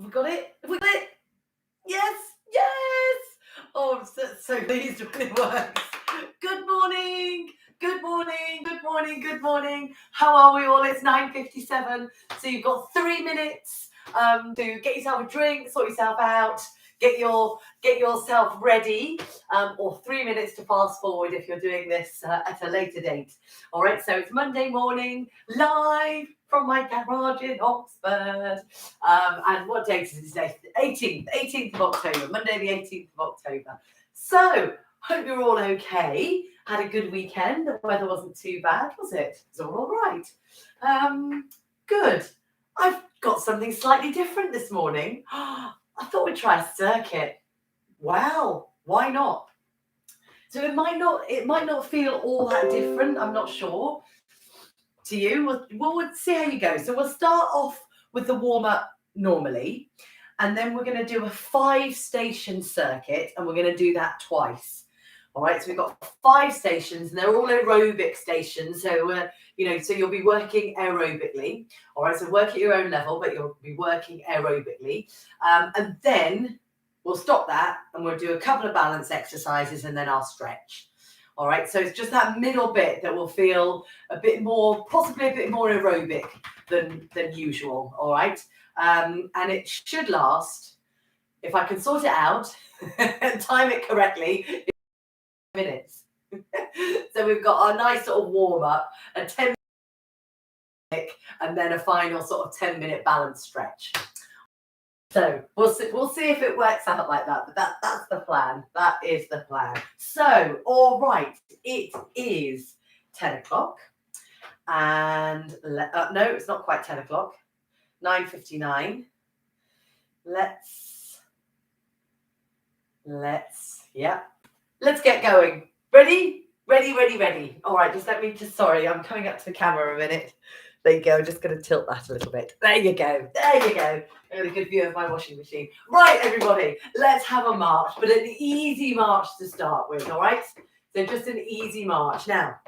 Have we got it? Have we got it? Yes, yes. Oh, I'm so pleased when it works. Good morning, good morning, good morning, good morning. How are we all? It's 9:57. So you've got 3 minutes to get yourself a drink, sort yourself out, get yourself ready, or 3 minutes to fast forward if you're doing this at a later date. All right, so it's Monday morning, live from my garage in Oxford. And what date is it today? 18th of October, Monday the 18th of October. So, hope you're all okay. Had a good weekend. The weather wasn't too bad, was it? It was all right. Good. I've got something slightly different this morning. I thought we'd try a circuit. Well, why not? So it might not feel all that different. I'm not sure. To you, we'll see how you go. So we'll start off with the warm-up normally, and then we're going to do a 5-station circuit, and we're going to do that twice. All right, so we've got 5 stations, and they're all aerobic stations. So so you'll be working aerobically. All right, so work at your own level, but you'll be working aerobically, and then we'll stop that, and we'll do a couple of balance exercises, and then I'll stretch. All right, so it's just that middle bit that will feel a bit more, possibly a bit more aerobic than usual. All right, and it should last, if I can sort it out and time it correctly, minutes. So we've got our nice sort of warm up, a 10-minute, and then a final sort of 10-minute balance stretch. So we'll see if it works out like that, but that's the plan. That is the plan. So, all right, it is 10 o'clock, and no, it's not quite 10 o'clock. 9:59. Let's get going. Ready? All right, sorry, I'm coming up to the camera a minute. There you go. I'm just going to tilt that a little bit. There you go. I got a good view of my washing machine. Right, everybody, let's have a march, but an easy march to start with, all right? So just an easy march. Now,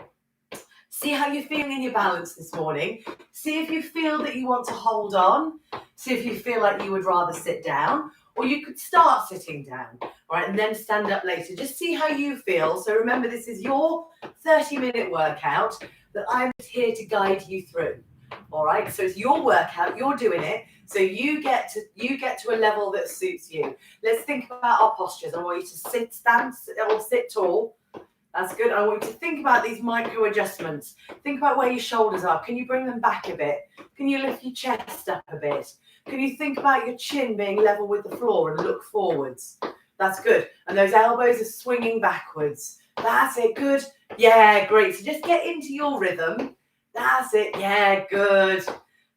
see how you're feeling in your balance this morning. See if you feel that you want to hold on. See if you feel like you would rather sit down, or you could start sitting down, all right, and then stand up later. Just see how you feel. So remember, this is your 30-minute workout that I'm here to guide you through. All right, so it's your workout, you're doing it, so you get to a level that suits you. Let's think about our postures. I want you to stand or sit tall. That's good. I want you to think about these micro adjustments. Think about where your shoulders are. Can you bring them back a bit? Can you lift your chest up a bit? Can you think about your chin being level with the floor and look forwards? That's good. And those elbows are swinging backwards. That's it. Good. Yeah, great. So just get into your rhythm. That's it. Yeah, good.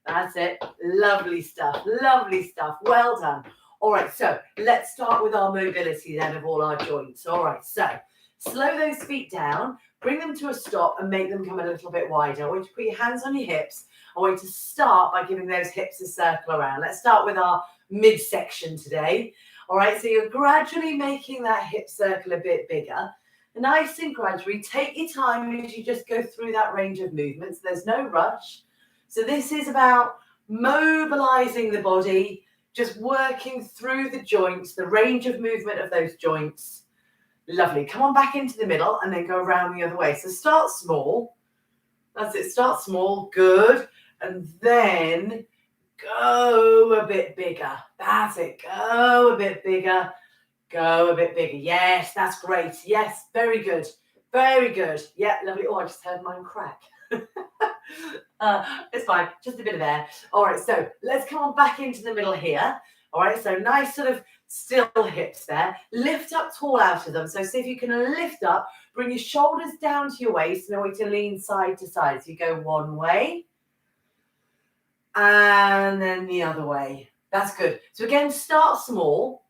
That's it. Lovely stuff. Lovely stuff. Well done. All right, so let's start with our mobility then of all our joints. All right, so slow those feet down, bring them to a stop and make them come a little bit wider. I want you to put your hands on your hips. I want you to start by giving those hips a circle around. Let's start with our midsection today. All right, so you're gradually making that hip circle a bit bigger. Nice and gradually, take your time as you just go through that range of movements. There's no rush. So this is about mobilizing the body, just working through the joints, the range of movement of those joints. Lovely. Come on back into the middle and then go around the other way. So start small. That's it. Start small. Good. And then go a bit bigger. That's it. Go a bit bigger. Go a bit bigger. Yes, that's great. Yes, very good. Very good. Yeah, lovely. Oh, I just heard mine crack. It's fine. Just a bit of air. All right, so let's come on back into the middle here. All right, so nice sort of still hips there. Lift up tall out of them. So see if you can lift up. Bring your shoulders down to your waist. And I want you to lean side to side. So you go one way. And then the other way. That's good. So again, start small.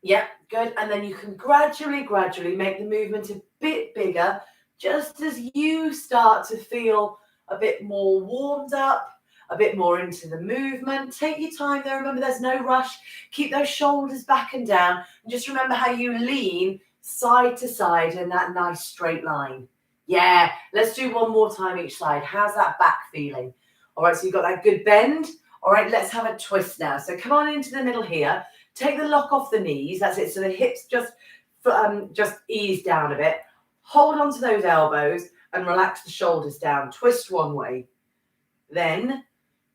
Yep, good. And then you can gradually make the movement a bit bigger, just as you start to feel a bit more warmed up, a bit more into the movement. Take your time there. Remember, there's no rush. Keep those shoulders back and down. And just remember how you lean side to side in that nice straight line. Yeah, let's do one more time each side. How's that back feeling? All right, so you've got that good bend All right, let's have a twist now. So come on into the middle here. Take the lock off the knees. That's it. So the hips just ease down a bit. Hold on to those elbows and relax the shoulders down. Twist one way, then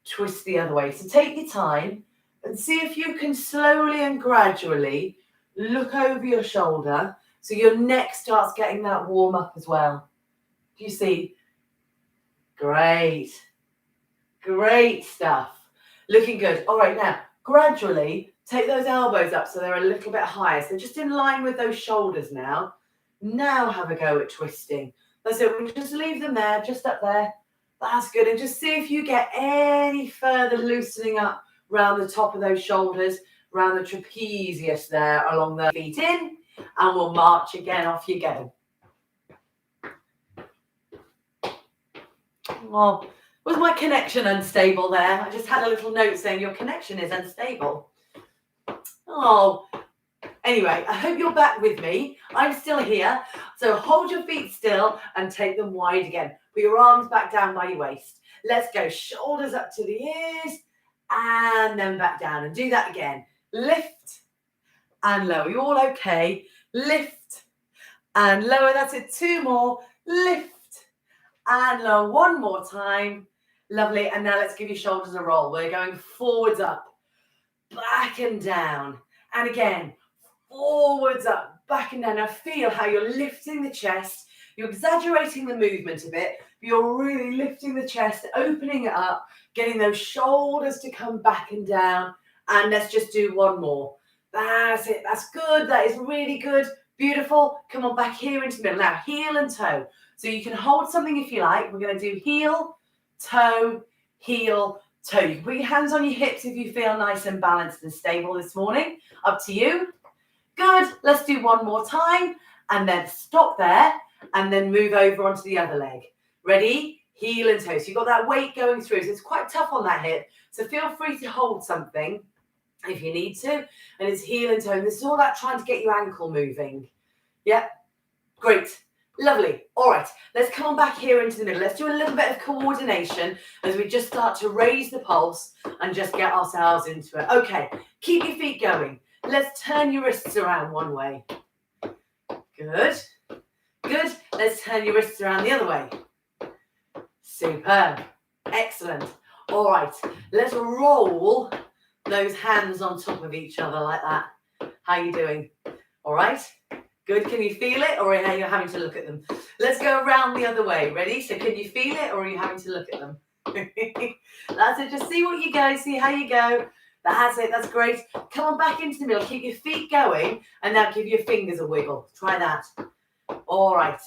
twist the other way. So take your time and see if you can slowly and gradually look over your shoulder so your neck starts getting that warm up as well. Do you see? Great. Great stuff. Looking good. All right, now gradually take those elbows up so they're a little bit higher. So just in line with those shoulders now. Now have a go at twisting. That's it. We'll just leave them there, just up there. That's good. And just see if you get any further loosening up around the top of those shoulders, around the trapezius there, along the feet in. And we'll march again. Off you go. Oh, was my connection unstable there? I just had a little note saying your connection is unstable. Oh, anyway, I hope you're back with me. I'm still here. So hold your feet still and take them wide again. Put your arms back down by your waist. Let's go. Shoulders up to the ears and then back down. And do that again. Lift and lower. You all okay? Lift and lower. That's it. Two more. Lift and lower. One more time. Lovely. And now let's give your shoulders a roll. We're going forwards up, back and down. And again, forwards up, back and down. Now feel how you're lifting the chest. You're exaggerating the movement a bit, but you're really lifting the chest, opening it up, getting those shoulders to come back and down. And let's just do one more. That's it. That's good. That is really good. Beautiful. Come on, back here into the middle. Now, heel and toe. So you can hold something if you like. We're going to do heel, toe, heel, toe. You can put your hands on your hips if you feel nice and balanced and stable this morning. Up to you. Good. Let's do one more time. And then stop there. And then move over onto the other leg. Ready? Heel and toe. So you've got that weight going through. So it's quite tough on that hip. So feel free to hold something if you need to. And it's heel and toe. And this is all about trying to get your ankle moving. Yep. Great. Lovely. All right. Let's come on back here into the middle. Let's do a little bit of coordination as we just start to raise the pulse and just get ourselves into it. Okay. Keep your feet going. Let's turn your wrists around one way. Good. Good. Let's turn your wrists around the other way. Superb. Excellent. All right. Let's roll those hands on top of each other like that. How are you doing? All right. Good. Can you feel it, or are you having to look at them? Let's go around the other way. Ready? So can you feel it, or are you having to look at them? That's it. Just see what you go. See how you go. That's it. That's great. Come on back into the middle. Keep your feet going, and now give your fingers a wiggle. Try that. All right.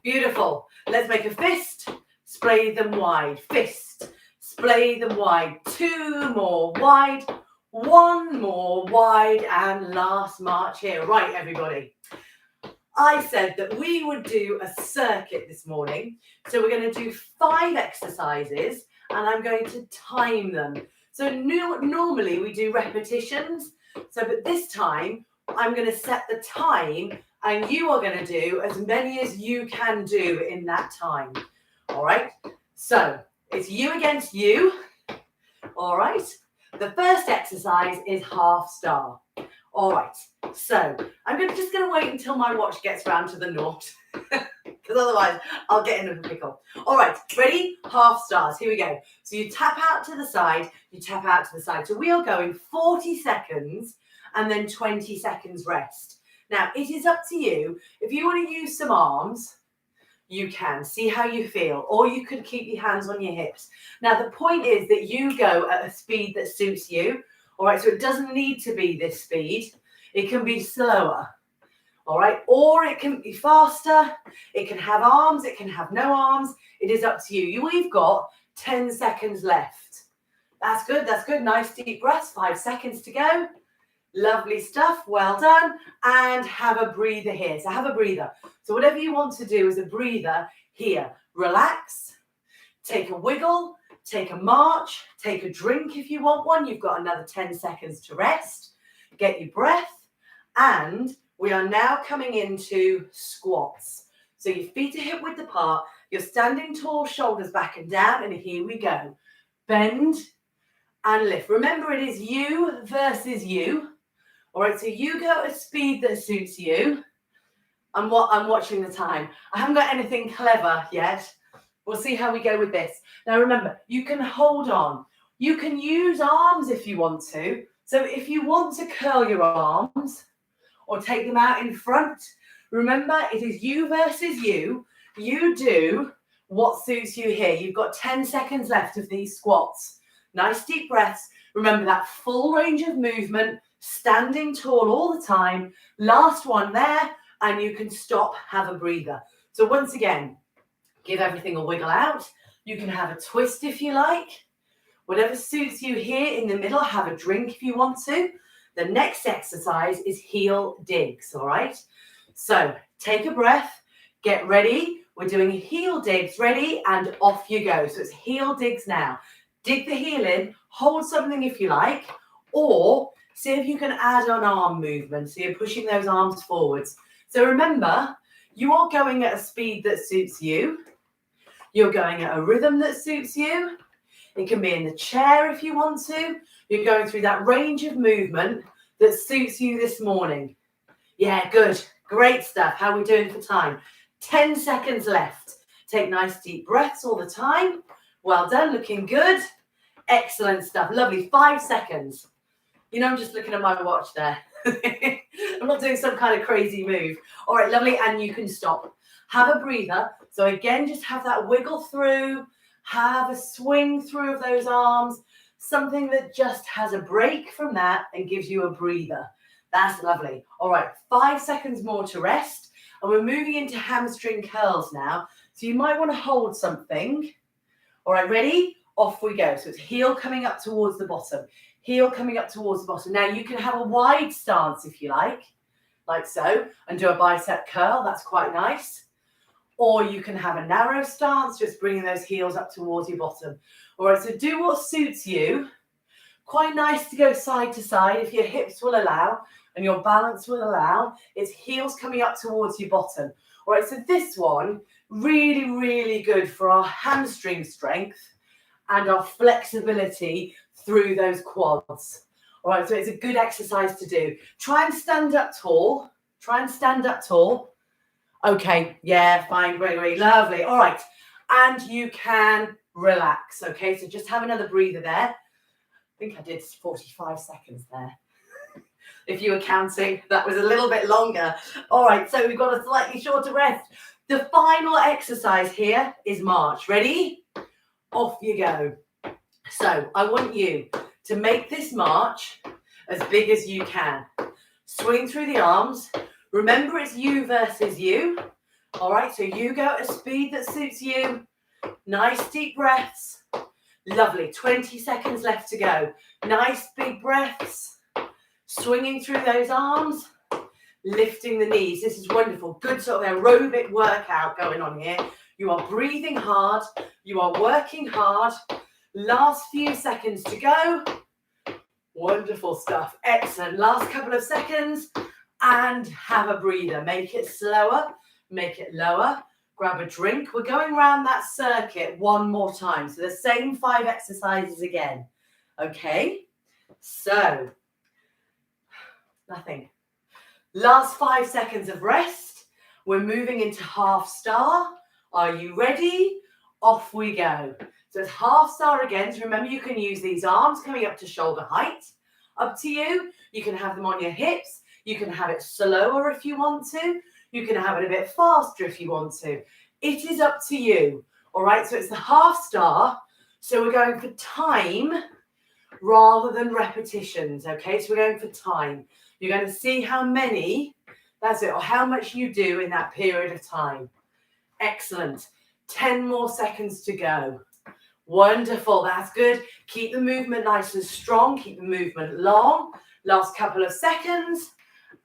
Beautiful. Let's make a fist. Splay them wide. Fist. Splay them wide. Two more wide. One more wide. And last march here. Right, everybody. I said that we would do a circuit this morning. So we're going to do 5 exercises and I'm going to time them. So normally we do repetitions. So but this time I'm going to set the time and you are going to do as many as you can do in that time. All right. So it's you against you. All right. The first exercise is half star. All right. So I'm just going to wait until my watch gets round to the naught because otherwise I'll get in a pickle. All right. Ready? Half stars. Here we go. So you tap out to the side. You tap out to the side. So we are going 40 seconds and then 20 seconds rest. Now, it is up to you. If you want to use some arms, you can. See how you feel. Or you could keep your hands on your hips. Now, the point is that you go at a speed that suits you. All right, so it doesn't need to be this speed. It can be slower. All right, or it can be faster. It can have arms. It can have no arms. It is up to you. We've got 10 seconds left. That's good. That's good. Nice deep breaths. 5 seconds to go. Lovely stuff. Well done. And have a breather here. So have a breather. So whatever you want to do is a breather here. Relax. Take a wiggle. Take a march. Take a drink if you want one. You've got another 10 seconds to rest. Get your breath. And we are now coming into squats. So your feet are hip width apart. You're standing tall, shoulders back and down. And here we go. Bend and lift. Remember, it is you versus you. All right, so you go at a speed that suits you. I'm watching the time. I haven't got anything clever yet. We'll see how we go with this. Now remember, you can hold on. You can use arms if you want to. So if you want to curl your arms or take them out in front, remember it is you versus you. You do what suits you here. You've got 10 seconds left of these squats. Nice deep breaths. Remember that full range of movement, standing tall all the time. Last one there, and you can stop, have a breather. So once again, give everything a wiggle out. You can have a twist if you like. Whatever suits you here in the middle, have a drink if you want to. The next exercise is heel digs, all right? So take a breath, get ready. We're doing heel digs, ready, and off you go. So it's heel digs now. Dig the heel in, hold something if you like, or see if you can add an arm movement. So you're pushing those arms forwards. So remember, you are going at a speed that suits you. You're going at a rhythm that suits you. It can be in the chair if you want to. You're going through that range of movement that suits you this morning. Yeah, good. Great stuff. How are we doing for time? 10 seconds left. Take nice deep breaths all the time. Well done. Looking good. Excellent stuff. Lovely. 5 seconds. You know, I'm just looking at my watch there. I'm not doing some kind of crazy move. All right, lovely. And you can stop. Have a breather. So again, just have that wiggle through. Have a swing through of those arms. Something that just has a break from that and gives you a breather. That's lovely. All right, 5 seconds more to rest. And we're moving into hamstring curls now. So you might want to hold something. All right, ready? Off we go. So it's heel coming up towards the bottom. Heel coming up towards the bottom. Now you can have a wide stance if you like so, and do a bicep curl. That's quite nice. Or you can have a narrow stance, just bringing those heels up towards your bottom. All right, so do what suits you. Quite nice to go side to side if your hips will allow and your balance will allow. It's heels coming up towards your bottom. All right, so this one, really, really good for our hamstring strength and our flexibility through those quads. All right, so it's a good exercise to do. Try and stand up tall. Try and stand up tall. Okay, yeah, fine, great, lovely. All right, and you can relax, okay? So just have another breather there. I think I did 45 seconds there. If you were counting, that was a little bit longer. All right, so we've got a slightly shorter rest. The final exercise here is march. Ready? Off you go. So I want you to make this march as big as you can. Swing through the arms. Remember, it's you versus you. All right, so you go at a speed that suits you. Nice deep breaths. Lovely. 20 seconds left to go. Nice big breaths. Swinging through those arms. Lifting the knees. This is wonderful. Good sort of aerobic workout going on here. You are breathing hard. You are working hard. Last few seconds to go. Wonderful stuff. Excellent. Last couple of seconds. And have a breather. Make it slower. Make it lower. Grab a drink. We're going around that circuit one more time. So the same 5 exercises again. Okay. So, nothing. Last 5 seconds of rest. We're moving into half star. Are you ready? Off we go. So it's half star again. So remember, you can use these arms coming up to shoulder height. Up to you. You can have them on your hips. You can have it slower if you want to. You can have it a bit faster if you want to. It is up to you. All right, so it's the half star. So we're going for time rather than repetitions, okay? So we're going for time. You're going to see how many, that's it, or how much you do in that period of time. Excellent. 10 more seconds to go. Wonderful, that's good. Keep the movement nice and strong. Keep the movement long. Last couple of seconds.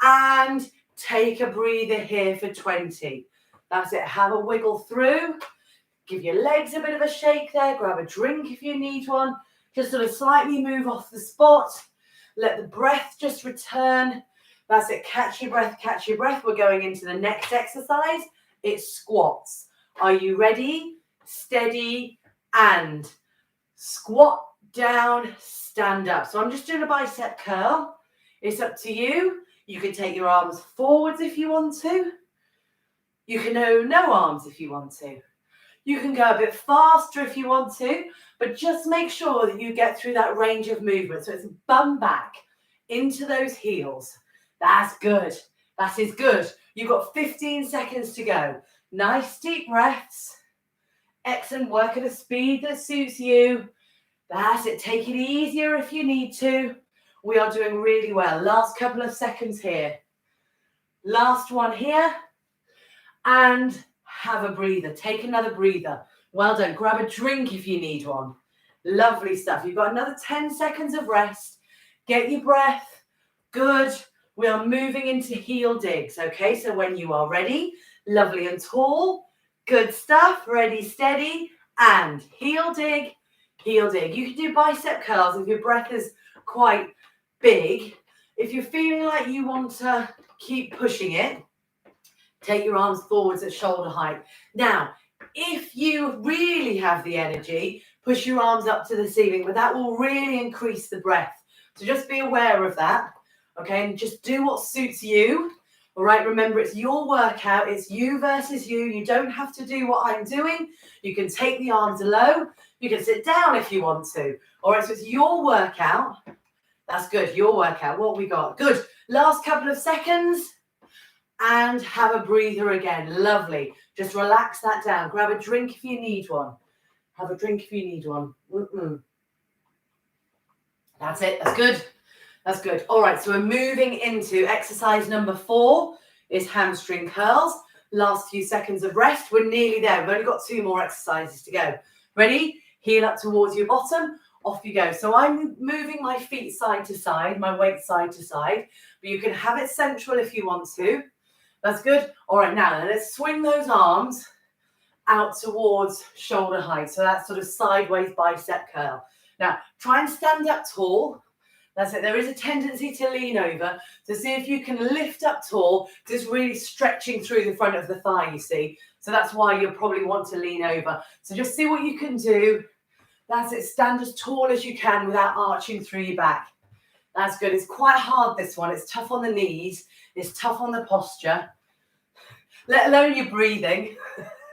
And take a breather here for 20. That's it. Have a wiggle through. Give your legs a bit of a shake there. Grab a drink if you need one. Just sort of slightly move off the spot. Let the breath just return. That's it. Catch your breath, catch your breath. We're going into the next exercise. It's squats. Are you ready? Steady and squat down, stand up. So I'm just doing a bicep curl. It's up to you. You can take your arms forwards if you want to. You can go no arms if you want to. You can go a bit faster if you want to, but just make sure that you get through that range of movement. So it's bum back into those heels. That's good. That is good. You've got 15 seconds to go. Nice deep breaths. Excellent. Work at a speed that suits you. That's it. Take it easier if you need to. We are doing really well. Last couple of seconds here. Last one here. And have a breather. Take another breather. Well done. Grab a drink if you need one. Lovely stuff. You've got another 10 seconds of rest. Get your breath. Good. We are moving into heel digs. Okay, so when you are ready, lovely and tall. Good stuff. Ready, steady. And heel dig, heel dig. You can do bicep curls if your breath is quite big. If you're feeling like you want to keep pushing it, take your arms forwards at shoulder height. Now, if you really have the energy, push your arms up to the ceiling, but that will really increase the breath. So just be aware of that, okay? And just do what suits you, all right? Remember, it's your workout. It's you versus you. You don't have to do what I'm doing. You can take the arms low. You can sit down if you want to, all right? So it's your workout. That's good, your workout. What we got? Good. Last couple of seconds. And have a breather again. Lovely. Just relax that down. Grab a drink if you need one. Have a drink if you need one. That's it. That's good. That's good. All right. So we're moving into exercise number 4 is hamstring curls. Last few seconds of rest. We're nearly there. We've only got 2 more exercises to go. Ready? Heel up towards your bottom. Off you go. So I'm moving my feet side to side, my weight side to side. But you can have it central if you want to. That's good. All right, now let's swing those arms out towards shoulder height. So that's sort of sideways bicep curl. Now, try and stand up tall. That's it. There is a tendency to lean over. So see if you can lift up tall, because it's really stretching through the front of the thigh, you see. So that's why you'll probably want to lean over. So just see what you can do. That's it. Stand as tall as you can without arching through your back. That's good. It's quite hard, this one. It's tough on the knees. It's tough on the posture. Let alone your breathing.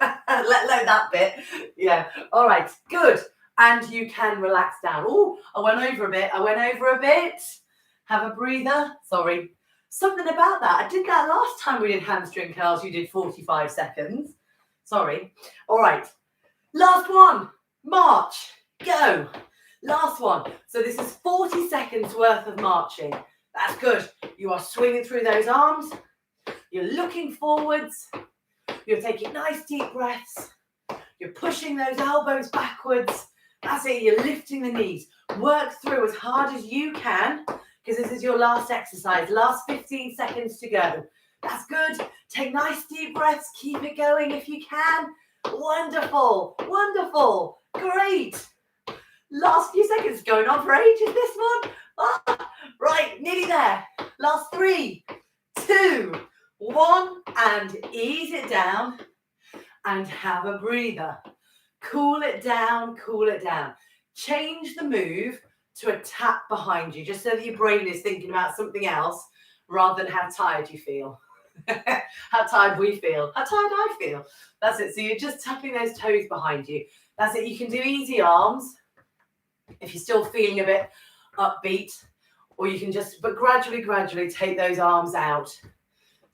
Let alone that bit. Yeah. All right. Good. And you can relax down. Oh, I went over a bit. Have a breather. Sorry. Something about that. I did that last time we did hamstring curls. You did 45 seconds. Sorry. All right. Last one. March. Go. Last one. So this is 40 seconds worth of marching. That's good. You are swinging through those arms. You're looking forwards. You're taking nice deep breaths. You're pushing those elbows backwards. That's it. You're lifting the knees. Work through as hard as you can, because this is your last exercise. Last 15 seconds to go. That's good. Take nice deep breaths. Keep it going if you can. Wonderful. Wonderful. Great. Last few seconds, going on for ages, this one. Right, nearly there. Last 3, 2, 1, and ease it down and have a breather. Cool it down, cool it down. Change the move to a tap behind you, just so that your brain is thinking about something else rather than how tired you feel. How tired we feel, how tired I feel. That's it. So you're just tapping those toes behind you. That's it. You can do easy arms if you're still feeling a bit upbeat, or you can just, but gradually take those arms out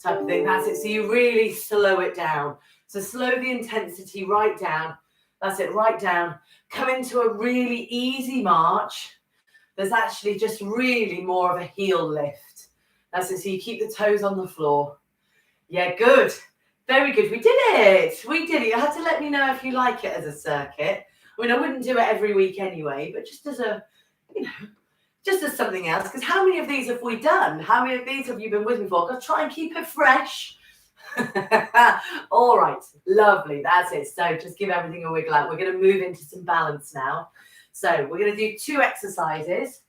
type of thing. That's it. So you really slow it down. So slow the intensity right down. That's it, right down. Come into a really easy march. There's actually just really more of a heel lift. That's it. So you keep the toes on the floor. Yeah, good. Very good. We did it. We did it. You had to let me know if you like it as a circuit. I mean, I wouldn't do it every week anyway, but just as a, just as something else. Because how many of these have we done? How many of these have you been with me for? Because try and keep it fresh. All right, lovely. That's it. So just give everything a wiggle out. We're going to move into some balance now. So we're going to do 2 exercises.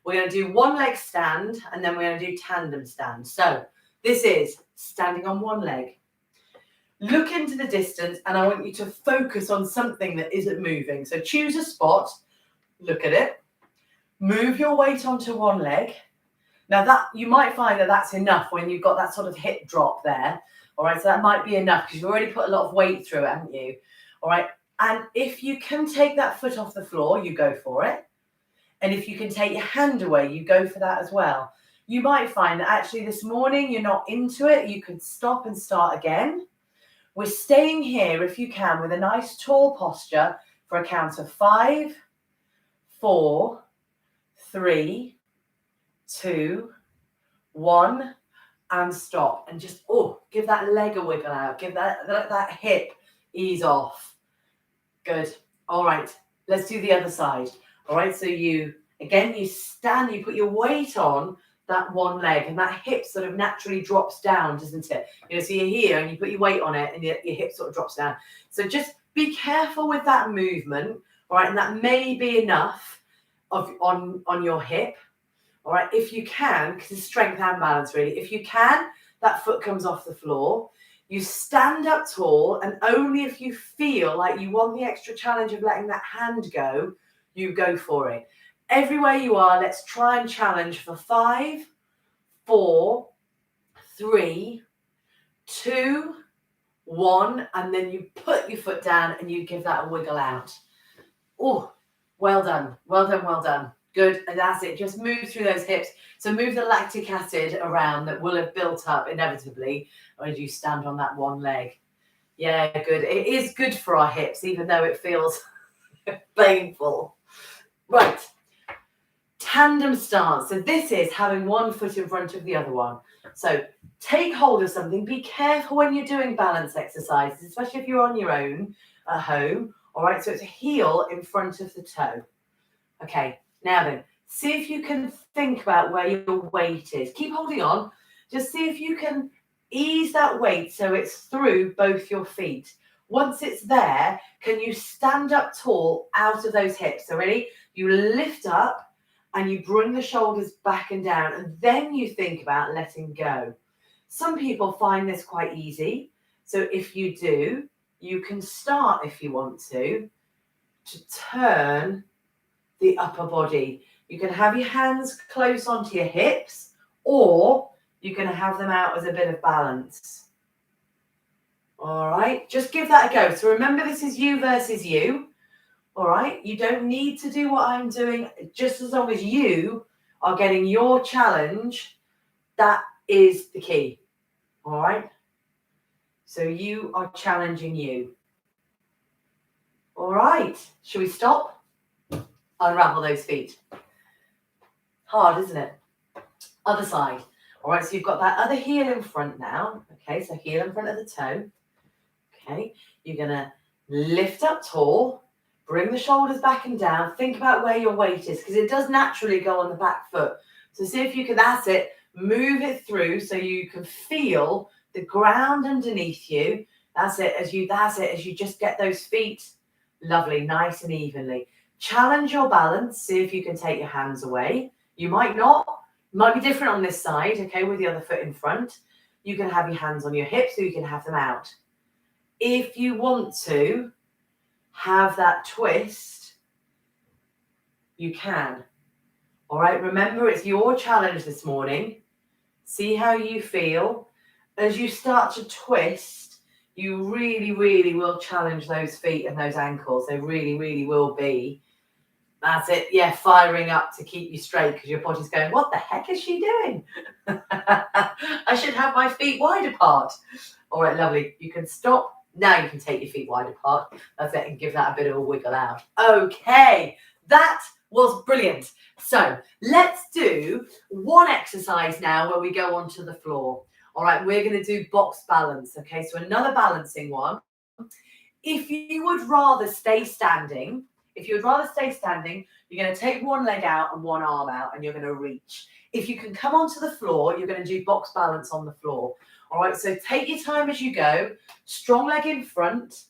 We're going to do 1 leg stand, and then we're going to do tandem stand. So this is standing on 1 leg. Look into the distance, and I want you to focus on something that isn't moving. So choose a spot. Look at it. Move your weight onto one leg. Now that you might find that that's enough when you've got that sort of hip drop there. All right, so that might be enough because you've already put a lot of weight through it, haven't you? All right, and if you can take that foot off the floor, you go for it. And if you can take your hand away, you go for that as well. You might find that actually this morning you're not into it. You can stop and start again. We're staying here, if you can, with a nice tall posture for a count of 5, 4, 3, 2, 1, and stop. And just, give that leg a wiggle out. Give that hip ease off. Good. All right, let's do the other side. All right, so you stand, you put your weight on that one leg, and that hip sort of naturally drops down, doesn't it? So you're here and you put your weight on it and your hip sort of drops down. So just be careful with that movement, all right? And that may be enough on your hip, all right? If you can, because it's strength and balance really. If you can, that foot comes off the floor. You stand up tall, and only if you feel like you want the extra challenge of letting that hand go, you go for it. Everywhere you are, let's try and challenge for 5, 4, 3, 2, 1, and then you put your foot down and you give that a wiggle out. Oh, well done, well done, well done. Good, and that's it. Just move through those hips. So move the lactic acid around that will have built up inevitably as you stand on that one leg. Yeah, good. It is good for our hips, even though it feels painful. Right. Tandem stance. So this is having one foot in front of the other one. So take hold of something. Be careful when you're doing balance exercises, especially if you're on your own at home. All right, so it's a heel in front of the toe. Okay, now then, see if you can think about where your weight is. Keep holding on. Just see if you can ease that weight so it's through both your feet. Once it's there, can you stand up tall out of those hips? So ready? You lift up and you bring the shoulders back and down, and then you think about letting go. Some people find this quite easy. So if you do, you can start, if you want to turn the upper body. You can have your hands close onto your hips, or you can have them out as a bit of balance. All right, just give that a go. So remember, this is you versus you. All right, you don't need to do what I'm doing, just as long as you are getting your challenge. That is the key. All right, so you are challenging you. All right, should we stop? Unravel those feet. Hard, isn't it? Other side. All right, so you've got that other heel in front now. Okay, so heel in front of the toe. Okay, you're going to lift up tall, bring the shoulders back and down. Think about where your weight is, because it does naturally go on the back foot. So see if you can, that's it, move it through so you can feel the ground underneath you. That's it, as you just get those feet lovely, nice and evenly. Challenge your balance. See if you can take your hands away. You might not. It might be different on this side, okay, with the other foot in front. You can have your hands on your hips, so you can have them out. If you want to have that twist, you can. All right, remember, it's your challenge this morning. See how you feel. As you start to twist, you really, really will challenge those feet and those ankles. They really, really will be. That's it. Yeah, firing up to keep you straight, because your body's going, what the heck is she doing? I should have my feet wide apart. All right, lovely. You can stop. Now you can take your feet wide apart. That's it, and give that a bit of a wiggle out. Okay, that was brilliant. So let's do one exercise now where we go onto the floor. All right, we're going to do box balance. Okay, so another balancing one. If you would rather stay standing, you're going to take one leg out and one arm out, and you're going to reach. If you can come onto the floor, you're going to do box balance on the floor. All right, so take your time as you go. Strong leg in front.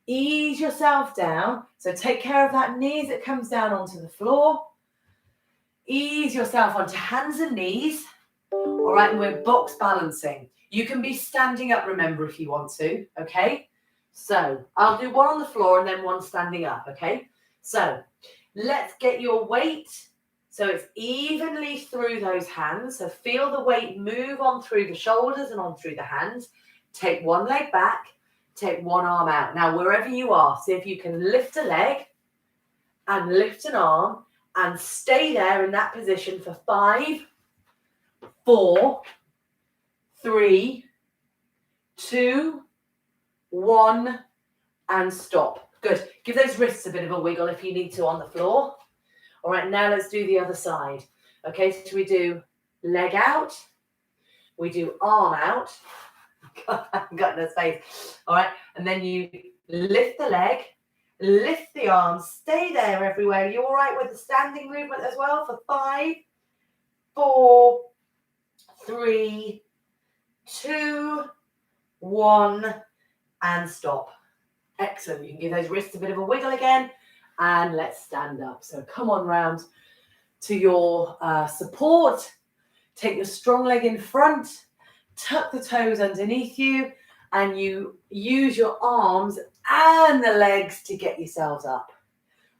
Ease yourself down. So take care of that knee as it comes down onto the floor. Ease yourself onto hands and knees. All right, and we're box balancing. You can be standing up, remember, if you want to, okay? So I'll do one on the floor and then one standing up, okay? So Let's get your weight so it's evenly through those hands. So feel the weight move on through the shoulders and on through the hands. Take one leg back, take one arm out. Now, wherever you are, see if you can lift a leg and lift an arm and stay there in that position for 5, 4, 3, 2, 1, and stop. Good. Give those wrists a bit of a wiggle if you need to on the floor. All right, now let's do the other side. Okay, so we do leg out. We do arm out. God, I've got in the space. All right, and then you lift the leg, lift the arm, stay there everywhere. You all right with the standing movement as well for 5, 4, 3, 2, 1, and stop. Excellent. You can give those wrists a bit of a wiggle again, and let's stand up. So come on round to your support. Take your strong leg in front, tuck the toes underneath you, and you use your arms and the legs to get yourselves up.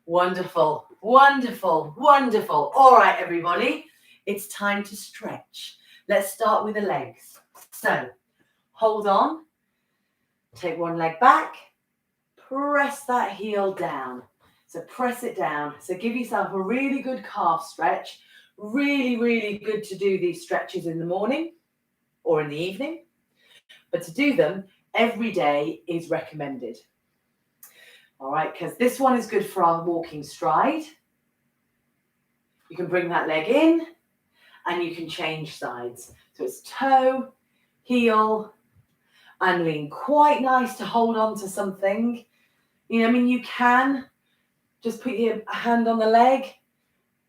Wonderful, wonderful, wonderful. All right, everybody, it's time to stretch. Let's start with the legs. So hold on, take one leg back, press that heel down. So press it down. So give yourself a really good calf stretch. Really, really good to do these stretches in the morning or in the evening. But to do them every day is recommended. All right, because this one is good for our walking stride. You can bring that leg in and you can change sides. So it's toe, heel, and lean. Quite nice to hold on to something. You know, I mean, you can just put your hand on the leg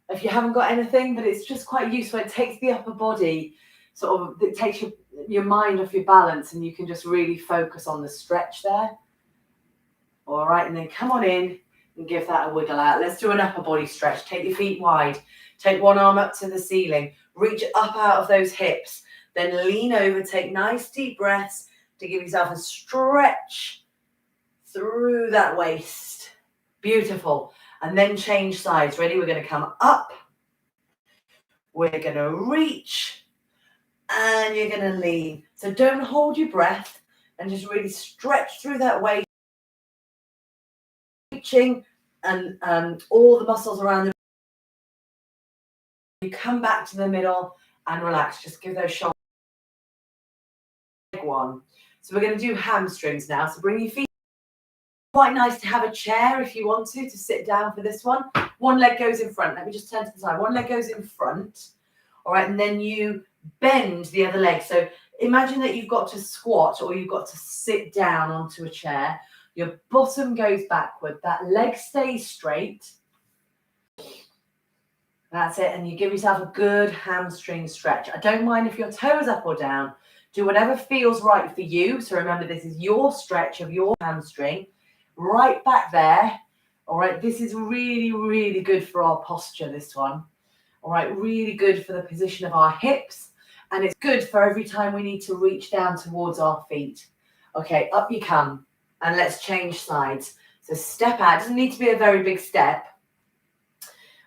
if you haven't got anything, but it's just quite useful. It takes the upper body, sort of, it takes your mind off your balance, and you can just really focus on the stretch there. All right, and then come on in and give that a wiggle out. Let's do an upper body stretch. Take your feet wide. Take one arm up to the ceiling. Reach up out of those hips. Then lean over. Take nice deep breaths to give yourself a stretch through that waist. Beautiful. And then change sides. Ready? We're going to come up. We're going to reach. And you're going to lean. So don't hold your breath and just really stretch through that waist. Reaching and all the muscles around the. You come back to the middle and relax. Just give those shoulders. One. So we're going to do hamstrings now. So bring your feet. Quite nice to have a chair if you want to sit down for this one. One leg goes in front. Let me just turn to the side. One leg goes in front. All right, and then you bend the other leg. So imagine that you've got to squat or you've got to sit down onto a chair. Your bottom goes backward. That leg stays straight. That's it. And you give yourself a good hamstring stretch. I don't mind if your toe is up or down. Do whatever feels right for you. So remember, this is your stretch of your hamstring. Right back there. All right, this is really, really good for our posture, this one. All right, really good for the position of our hips. And it's good for every time we need to reach down towards our feet. Okay, up you come. And let's change sides. So step out. It doesn't need to be a very big step.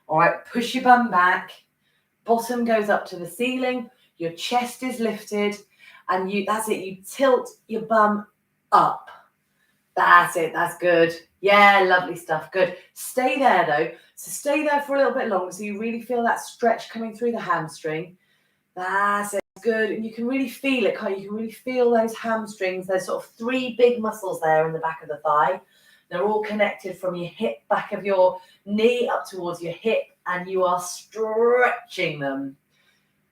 All right, push your bum back. Bottom goes up to the ceiling. Your chest is lifted. And that's it. You tilt your bum up. That's it. That's good. Yeah, lovely stuff. Good. Stay there, though. So stay there for a little bit longer so you really feel that stretch coming through the hamstring. That's it. Good. And you can really feel it, can't you? You can really feel those hamstrings. There's sort of 3 big muscles there in the back of the thigh. They're all connected from your hip, back of your knee up towards your hip, and you are stretching them.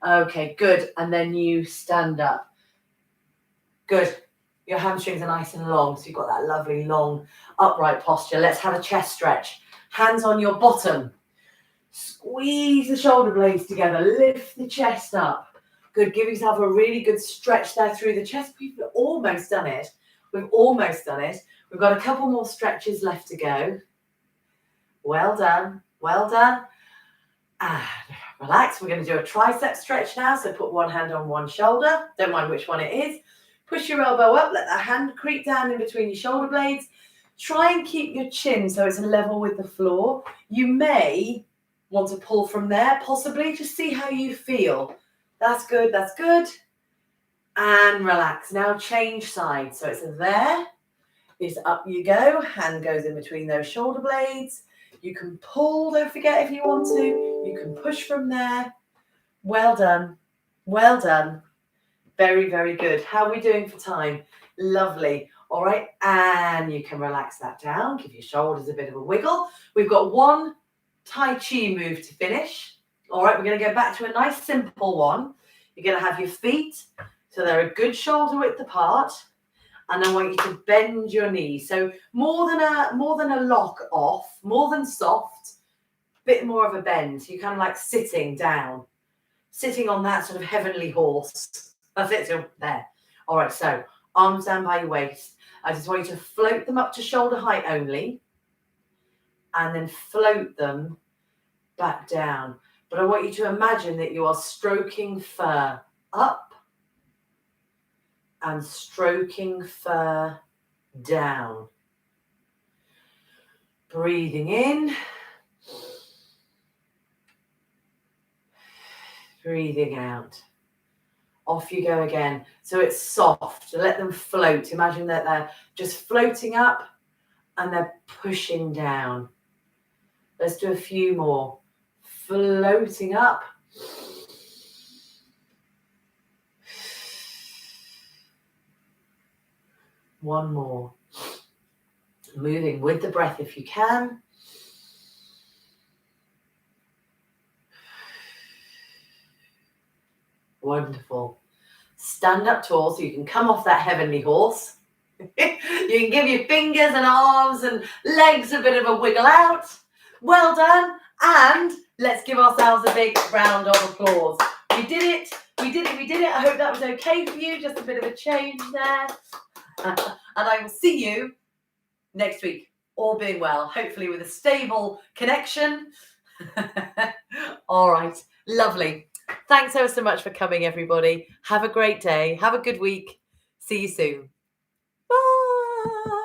Okay, good. And then you stand up. Good. Your hamstrings are nice and long, so you've got that lovely long upright posture. Let's have a chest stretch. Hands on your bottom. Squeeze the shoulder blades together. Lift the chest up. Good. Give yourself a really good stretch there through the chest. We've almost done it. We've almost done it. We've got a couple more stretches left to go. Well done. Well done. And relax. We're going to do a tricep stretch now. So put one hand on one shoulder. Don't mind which one it is. Push your elbow up. Let that hand creep down in between your shoulder blades. Try and keep your chin so it's level with the floor. You may want to pull from there, possibly. Just see how you feel. That's good, that's good. And relax. Now change sides. So it's there. It's up you go. Hand goes in between those shoulder blades. You can pull, don't forget, if you want to. You can push from there. Well done. Well done. Very, very good. How are we doing for time? Lovely. All right. And you can relax that down. Give your shoulders a bit of a wiggle. We've got one Tai Chi move to finish. All right. We're going to go back to a nice simple one. You're going to have your feet so they're a good shoulder width apart. And I want you to bend your knees. So more than a lock off, more than soft, bit more of a bend. So you're kind of like sitting down, sitting on that sort of heavenly horse. That's it. So there. All right. So arms down by your waist. I just want you to float them up to shoulder height only. And then float them back down. But I want you to imagine that you are stroking fur up and stroking fur down. Breathing in. Breathing out. Off you go again. So it's soft. Let them float. Imagine that they're just floating up and they're pushing down. Let's do a few more. Floating up. One more. Moving with the breath if you can. Wonderful. Stand up tall so you can come off that heavenly horse. You can give your fingers and arms and legs a bit of a wiggle out. Well done. And let's give ourselves a big round of applause. We did it. We did it. We did it. I hope that was okay for you. Just a bit of a change there. And I will see you next week, all being well, hopefully with a stable connection. All right. Lovely. Thanks so much for coming, everybody. Have a great day. Have a good week. See you soon. Bye.